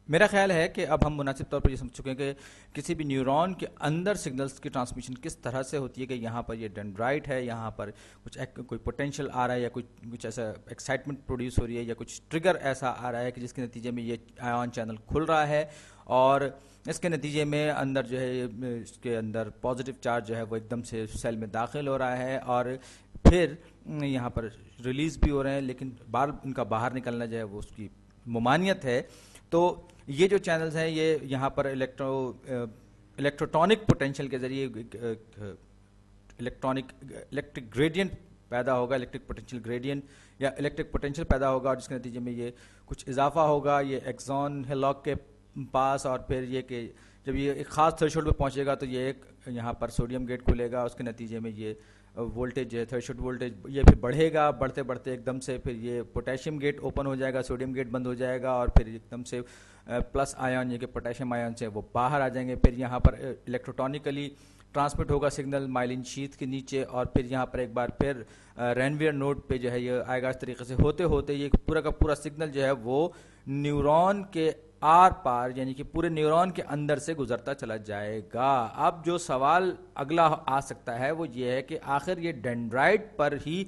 میرا خیال ہے کہ اب ہم مناسب طور پر یہ سمجھ چکے ہیں کہ کسی بھی نیورون کے اندر سگنلز کی ٹرانسمیشن کس طرح سے ہوتی ہے، کہ یہاں پر یہ ڈینڈرائٹ ہے، یہاں پر کوئی پوٹینشیل آ رہا ہے، یا کچھ ایسا ایکسائٹمنٹ پروڈیوس ہو رہی ہے، یا کچھ ٹریگر ایسا آ رہا ہے کہ جس کے نتیجے میں یہ آیون چینل کھل رہا ہے، اور اس کے نتیجے میں اندر جو ہے اس کے اندر پازیٹیو چارج جو ہے وہ ایک دم سے سیل میں داخل ہو رہا ہے، اور پھر یہاں پر ریلیز بھی ہو رہے ہیں، لیکن ان کا باہر نکلنا جو ہے وہ اس کی ممانعت ہے۔ تو یہ جو چینلز ہیں یہ یہاں پر الیکٹروٹونک پوٹینشیل کے ذریعے الیکٹرک گریڈینٹ پیدا ہوگا، الیکٹرک پوٹینشیل گریڈینٹ یا الیکٹرک پوٹینشیل پیدا ہوگا، اور جس کے نتیجے میں یہ کچھ اضافہ ہوگا یہ ایکسون ہیلاک کے پاس، اور پھر یہ کہ جب یہ ایک خاص تھریشولڈ پہ پہنچے گا تو یہ ایک یہاں پر سوڈیم گیٹ کھلے گا، اس کے نتیجے میں یہ وولٹیج جو ہے تھریشولڈ وولٹیج یہ پھر بڑھے گا، بڑھتے بڑھتے ایک دم سے پھر یہ پوٹیشیم گیٹ اوپن ہو جائے گا، سوڈیم گیٹ بند ہو جائے گا، اور پھر ایک دم سے پلس آئن یہ کہ پوٹیشیم آئن سے وہ باہر آ جائیں گے، پھر یہاں پر الیکٹروٹونیکلی ٹرانسمٹ ہوگا سگنل مائلن شیت کے نیچے، اور پھر یہاں پر ایک بار پھر رینویئر نوڈ پہ جو ہے یہ آئے گا۔ اس طریقے سے ہوتے ہوتے یہ پورا کا پورا سگنل جو ہے وہ نیورون کے آر پار یعنی کہ پورے نیورون کے اندر سے گزرتا چلا جائے گا۔ اب جو سوال اگلا آ سکتا ہے وہ یہ ہے کہ آخر یہ ڈینڈرائٹ پر ہی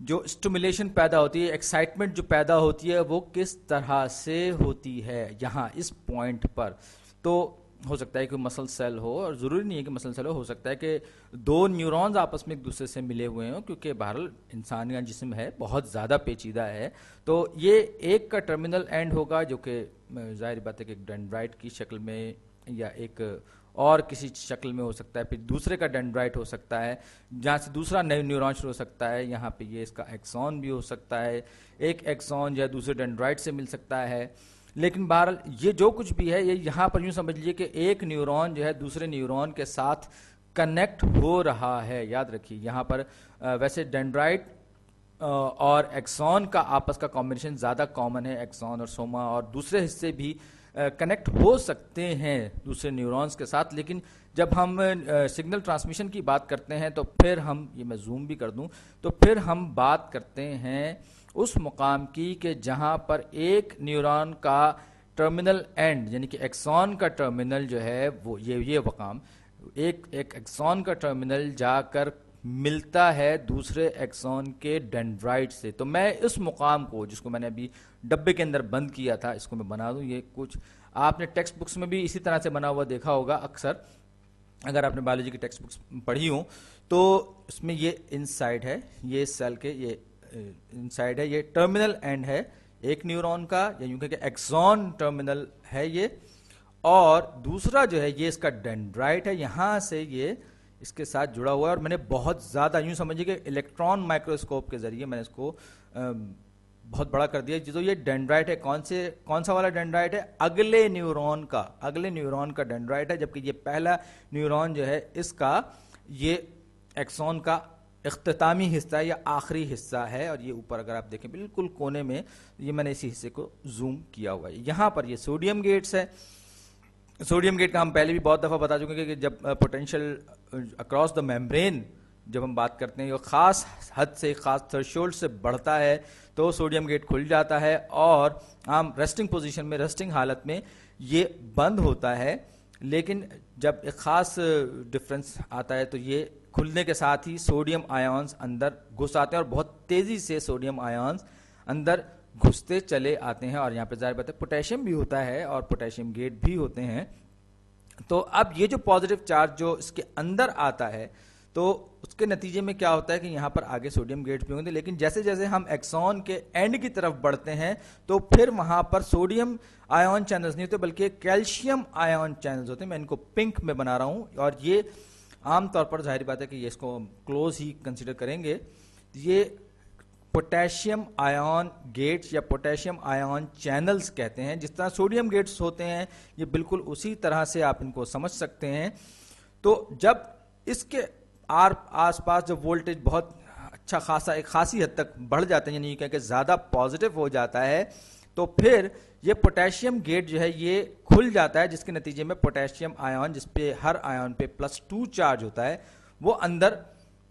جو اسٹیمولیشن پیدا ہوتی ہے، ایکسائٹمنٹ جو پیدا ہوتی ہے، وہ کس طرح سے ہوتی ہے یہاں اس پوائنٹ پر؟ تو ہو سکتا ہے کہ مسل سیل ہو، اور ضروری نہیں ہے کہ مسل سیل ہو سکتا ہے کہ دو نیورونز آپس میں ایک دوسرے سے ملے ہوئے ہوں، کیونکہ بہرحال انسان کا جسم ہے بہت زیادہ پیچیدہ ہے، تو یہ ایک کا ٹرمینل اینڈ ہوگا جو کہ ظاہر بات ہے کہ ایک ڈینڈرائٹ کی شکل میں یا ایک اور کسی شکل میں ہو سکتا ہے، پھر دوسرے کا ڈینڈرائٹ ہو سکتا ہے جہاں سے دوسرا نئے نیورون شروع ہو سکتا ہے، یہاں پہ یہ اس کا ایکسون بھی ہو سکتا ہے، ایک ایکسون جو ہے دوسرے ڈینڈرائٹ سے مل سکتا ہے، لیکن بہرحال یہ جو کچھ بھی ہے یہ یہاں پر یوں سمجھ لیجیے کہ ایک نیورون جو ہے دوسرے نیورون کے ساتھ کنیکٹ ہو رہا ہے۔ یاد رکھیے یہاں پر ویسے ڈینڈرائٹ اور ایکسون کا آپس کا کمبینیشن زیادہ کامن ہے، ایکسون اور سوما، اور دوسرے حصے بھی کنیکٹ ہو سکتے ہیں دوسرے نیورونز کے ساتھ، لیکن جب ہم سگنل ٹرانسمیشن کی بات کرتے ہیں تو پھر ہم یہ میں زوم بھی کر دوں تو پھر ہم بات کرتے ہیں اس مقام کی کہ جہاں پر ایک نیورون کا ٹرمینل اینڈ یعنی کہ ایکسون کا ٹرمینل جو ہے وہ یہ مقام ایک ایکسون کا ٹرمینل جا کر ملتا ہے دوسرے ایکسون کے ڈینڈرائٹ سے۔ تو میں اس مقام کو جس کو میں نے ابھی ڈبے کے اندر بند کیا تھا اس کو میں بنا دوں، یہ کچھ آپ نے ٹیکسٹ بکس میں بھی اسی طرح سے بنا ہوا دیکھا ہوگا اکثر، اگر آپ نے بایولوجی کی ٹیکسٹ بکس پڑھی ہوں تو اس میں یہ انسائڈ ہے، یہ سیل کے یہ انسائڈ ہے، یہ ٹرمینل اینڈ ہے ایک نیورون کا، یا یوں کہ ایکسون ٹرمینل ہے یہ، اور دوسرا جو ہے یہ اس کا ڈینڈرائٹ ہے، یہاں سے یہ اس کے ساتھ جڑا ہوا ہے، اور میں نے بہت زیادہ یوں سمجھیے کہ الیکٹران مائکروسکوپ کے ذریعے میں نے اس کو بہت بڑا کر دیا۔ جو یہ ڈینڈرائٹ ہے کون سا والا ڈینڈرائٹ ہے؟ اگلے نیورون کا ڈینڈرائٹ ہے، جبکہ یہ پہلا نیورون جو ہے اس کا یہ ایکسون کا اختتامی حصہ ہے یا آخری حصہ ہے، اور یہ اوپر اگر آپ دیکھیں بالکل کونے میں یہ میں نے اسی حصے کو زوم کیا ہوا ہے۔ یہاں پر یہ سوڈیم گیٹس ہے، سوڈیم گیٹ کا ہم پہلے بھی بہت دفعہ بتا چکے ہیں کہ جب پوٹینشیل اکراس دا میمبرین جب ہم بات کرتے ہیں یہ خاص حد سے خاص تھریشولڈ سے بڑھتا ہے تو سوڈیم گیٹ کھل جاتا ہے، اور عام ریسٹنگ پوزیشن میں ریسٹنگ حالت میں یہ بند ہوتا ہے، لیکن جب ایک خاص ڈفرنس آتا ہے تو یہ کھلنے کے ساتھ ہی سوڈیم آئونز اندر گھس آتے ہیں، اور بہت تیزی سے سوڈیم آئونز اندر گھستے چلے آتے ہیں، اور یہاں پہ ظاہر بات ہے پوٹیشیم بھی ہوتا ہے اور پوٹیشیم گیٹ بھی ہوتے ہیں۔ تو اب یہ جو پازیٹیو چارج جو اس کے اندر آتا ہے تو اس کے نتیجے میں کیا ہوتا ہے کہ یہاں پر آگے سوڈیم گیٹ بھی ہوں گے، لیکن جیسے جیسے ہم ایکسون کے اینڈ کی طرف بڑھتے ہیں تو پھر وہاں پر سوڈیم آئون چینلز نہیں ہوتے بلکہ کیلشیم آئون چینلز ہوتے ہیں۔ میں ان کو پنک میں بنا رہا ہوں، اور یہ عام طور پر ظاہر بات ہے کہ یہ اس کو کلوز ہی کنسیڈر کریں گے، یہ پوٹیشیم آئون گیٹس یا پوٹیشیم آئون چینلز کہتے ہیں، جس طرح سوڈیم گیٹس ہوتے ہیں یہ بالکل اسی طرح سے آپ ان کو سمجھ سکتے ہیں۔ تو جب اس کے آس پاس جو وولٹیج بہت اچھا خاصا ایک خاصی حد تک بڑھ جاتے ہیں، یعنی کہ زیادہ پازیٹیو ہو جاتا ہے، تو پھر یہ پوٹیشیم گیٹ جو ہے یہ کھل جاتا ہے، جس کے نتیجے میں پوٹیشیم آئون جس پہ ہر آئون پہ +2 چارج ہوتا ہے وہ اندر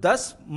10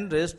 10⁻⁹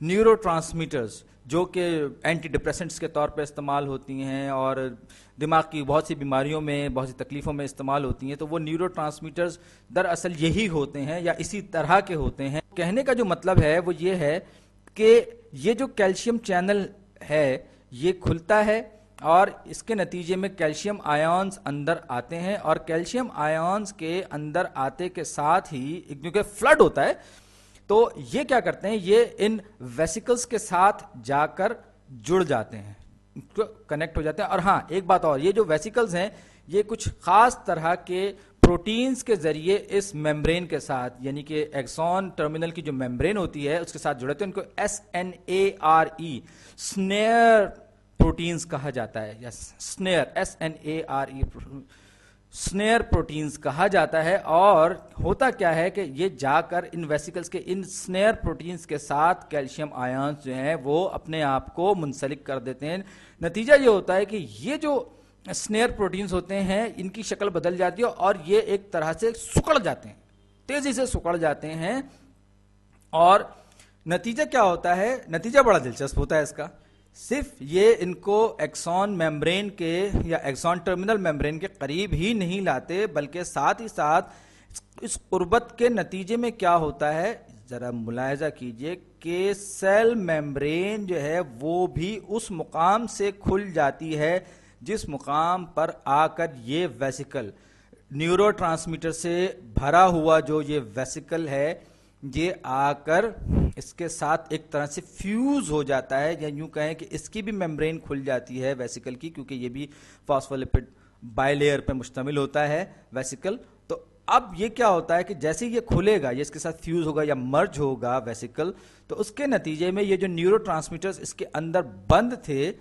نیورو ٹرانسمیٹرز جو کہ اینٹی ڈپریسنٹس کے طور پہ استعمال ہوتی ہیں اور دماغ کی بہت سی بیماریوں میں بہت سی تکلیفوں میں استعمال ہوتی ہیں، تو وہ نیورو ٹرانسمیٹرز دراصل یہی ہوتے ہیں یا اسی طرح کے ہوتے ہیں. کہنے کا جو مطلب ہے وہ یہ ہے کہ یہ جو کیلشیم چینل ہے یہ کھلتا ہے اور اس کے نتیجے میں کیلشیم آئونز اندر آتے ہیں، اور کیلشیم آئونز کے اندر آتے کے ساتھ ہی کیونکہ فلڈ ہوتا ہے تو یہ کیا کرتے ہیں، یہ ان ویسیکلز کے ساتھ جا کر جڑ جاتے ہیں، کنیکٹ ہو جاتے ہیں. اور ہاں ایک بات اور، یہ جو ویسیکلز ہیں یہ کچھ خاص طرح کے پروٹینز کے ذریعے اس میمبرین کے ساتھ، یعنی کہ ایکسون ٹرمینل کی جو میمبرین ہوتی ہے اس کے ساتھ جڑتے ہیں. ان کو SNARE سنیئر پروٹینز کہا جاتا ہے، یا سنیئر SNARE سنیئر پروٹینز کہا جاتا ہے. اور ہوتا کیا ہے کہ یہ جا کر ان ویسیکلز کے ان سنیئر پروٹینز کے ساتھ کیلشیم آئونز جو ہیں وہ اپنے آپ کو منسلک کر دیتے ہیں. نتیجہ یہ ہوتا ہے کہ یہ جو سنیئر پروٹینز ہوتے ہیں ان کی شکل بدل جاتی ہے اور یہ ایک طرح سے سکڑ جاتے ہیں، تیزی سے سکڑ جاتے ہیں. اور نتیجہ کیا ہوتا ہے؟ نتیجہ بڑا دلچسپ ہوتا ہے اس کا. صرف یہ ان کو ایکسون میمبرین کے یا ایکسون ٹرمینل میمبرین کے قریب ہی نہیں لاتے، بلکہ ساتھ ہی ساتھ اس قربت کے نتیجے میں کیا ہوتا ہے، ذرا ملاحظہ کیجئے کہ سیل میمبرین جو ہے وہ بھی اس مقام سے کھل جاتی ہے جس مقام پر آ کر یہ ویسیکل نیورو ٹرانسمیٹر سے بھرا ہوا جو یہ ویسیکل ہے یہ آ کر اس کے ساتھ ایک طرح سے فیوز ہو جاتا ہے، یا یوں کہیں کہ اس کی بھی میمبرین کھل جاتی ہے ویسیکل کی، کیونکہ یہ بھی فاسفولیپڈ بائی لیئر پہ مشتمل ہوتا ہے ویسیکل. تو اب یہ کیا ہوتا ہے کہ جیسے یہ کھلے گا، یہ اس کے ساتھ فیوز ہوگا یا مرج ہوگا ویسیکل، تو اس کے نتیجے میں یہ جو نیورو ٹرانسمیٹرز اس کے اندر بند تھے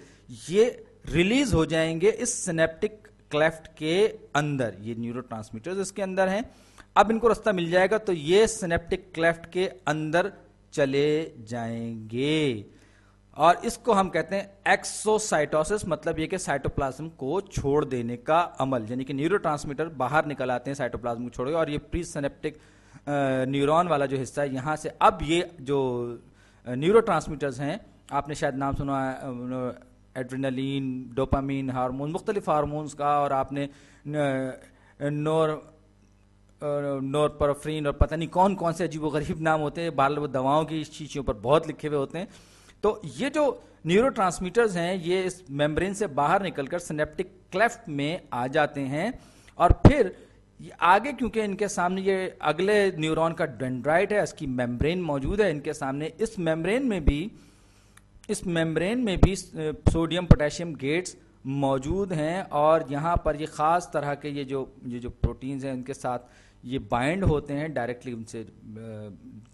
یہ ریلیز ہو جائیں گے اس سینیپٹک کلیفٹ کے اندر. یہ نیورو ٹرانسمیٹرز اس کے اندر ہیں، اب ان کو رستہ مل جائے گا تو یہ سینیپٹک کلیفٹ کے اندر چلے جائیں گے، اور اس کو ہم کہتے ہیں ایکسوسائٹوسس، مطلب یہ کہ سائٹوپلازم کو چھوڑ دینے کا عمل، یعنی کہ نیورو ٹرانسمیٹر باہر نکل آتے ہیں سائٹوپلازم کو چھوڑ کے، اور یہ پری سینیپٹک نیورون والا جو حصہ ہے یہاں سے اب یہ جو نیورو ٹرانسمیٹرز ہیں، آپ نے شاید نام سنا ہے ایڈرینلین، ڈوپامین ہارمون، مختلف ہارمونز کا، اور آپ نے نورپرفرین اور پتہ نہیں کون کون سے عجیب و غریب نام ہوتے ہیں، بہرحال وہ دواؤں کی شیشیوں پر بہت لکھے ہوئے ہوتے ہیں. تو یہ جو نیورو ٹرانسمیٹرز ہیں یہ اس میمبرین سے باہر نکل کر سینیپٹک کلیفٹ میں آ جاتے ہیں، اور پھر آگے کیونکہ ان کے سامنے یہ اگلے نیورون کا ڈینڈرائٹ ہے، اس کی میمبرین موجود ہے ان کے سامنے، اس میمبرین میں بھی سوڈیم پوٹیشیم گیٹس موجود ہیں، اور یہاں پر یہ خاص طرح کے یہ جو پروٹینز ہیں ان کے ساتھ یہ بائنڈ ہوتے ہیں، ڈائریکٹلی ان سے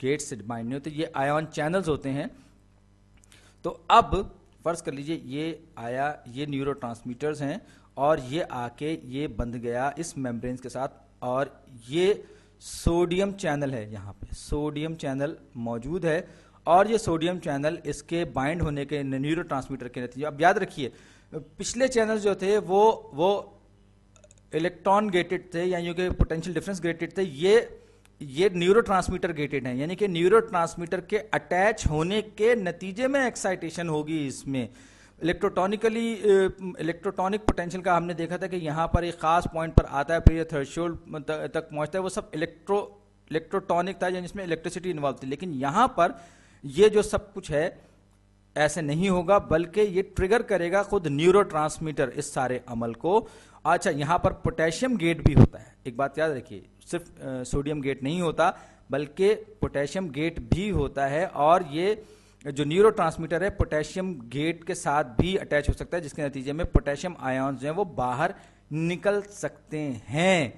گیٹ سے بائنڈ نہیں ہوتے، یہ آئیون چینلز ہوتے ہیں. تو اب فرض کر لیجئے یہ آیا، یہ نیورو ٹرانسمیٹرز ہیں اور یہ آ کے یہ بندھ گیا اس میمبرینز کے ساتھ، اور یہ سوڈیم چینل ہے، یہاں پہ سوڈیم چینل موجود ہے، اور یہ سوڈیم چینل اس کے بائنڈ ہونے کے نیورو ٹرانسمیٹر کے نتیجے. اب یاد رکھیے پچھلے چینل جو تھے وہ الیکٹران گیٹڈ تھے، یعنی کہ پوٹینشیل ڈفرینس گیٹڈ تھے، یہ نیورو ٹرانسمیٹر گیٹڈ ہیں، یعنی کہ نیورو ٹرانسمیٹر کے اٹیچ ہونے کے نتیجے میں ایکسائٹیشن ہوگی اس میں. الیکٹروٹونک پوٹینشیل کا ہم نے دیکھا تھا کہ یہاں پر ایک خاص پوائنٹ پر آتا ہے، پھر یہ تھریشولڈ تک پہنچتا ہے، وہ سب الیکٹروٹونک تھا، یعنی اس میں الیکٹریسٹی انوالو تھی. لیکن یہاں پر یہ جو سب کچھ ہے ایسے نہیں ہوگا، بلکہ یہ ٹریگر کرے گا خود نیورو ٹرانسمیٹر اس سارے عمل کو. اچھا، یہاں پر پوٹیشیم گیٹ بھی ہوتا ہے، ایک بات یاد رکھیے، صرف سوڈیم گیٹ نہیں ہوتا بلکہ پوٹیشیم گیٹ بھی ہوتا ہے، اور یہ جو نیورو ٹرانسمیٹر ہے پوٹیشیم گیٹ کے ساتھ بھی اٹیچ ہو سکتا ہے، جس کے نتیجے میں پوٹیشیم آئونز ہیں وہ باہر نکل سکتے ہیں.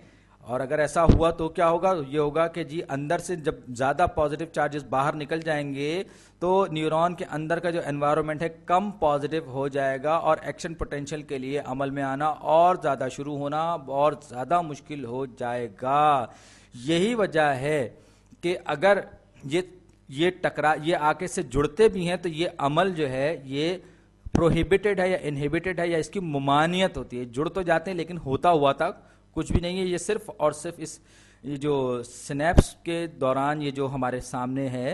اور اگر ایسا ہوا تو کیا ہوگا؟ یہ ہوگا کہ جی اندر سے جب زیادہ پازیٹیو چارجز باہر نکل جائیں گے تو نیورون کے اندر کا جو انوائرمنٹ ہے کم پازیٹیو ہو جائے گا، اور ایکشن پوٹینشیل کے لیے عمل میں آنا اور زیادہ شروع ہونا اور زیادہ مشکل ہو جائے گا. یہی وجہ ہے کہ اگر یہ آ کے سے جڑتے بھی ہیں تو یہ عمل جو ہے یہ پروہیبٹڈ ہے یا انہیبٹڈ ہے، یا اس کی ممانعت ہوتی ہے. جڑ تو جاتے ہیں لیکن ہوتا ہوا تھا کچھ بھی نہیں ہے. یہ صرف اور صرف اس جو سنیپس کے دوران یہ جو ہمارے سامنے ہے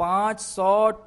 500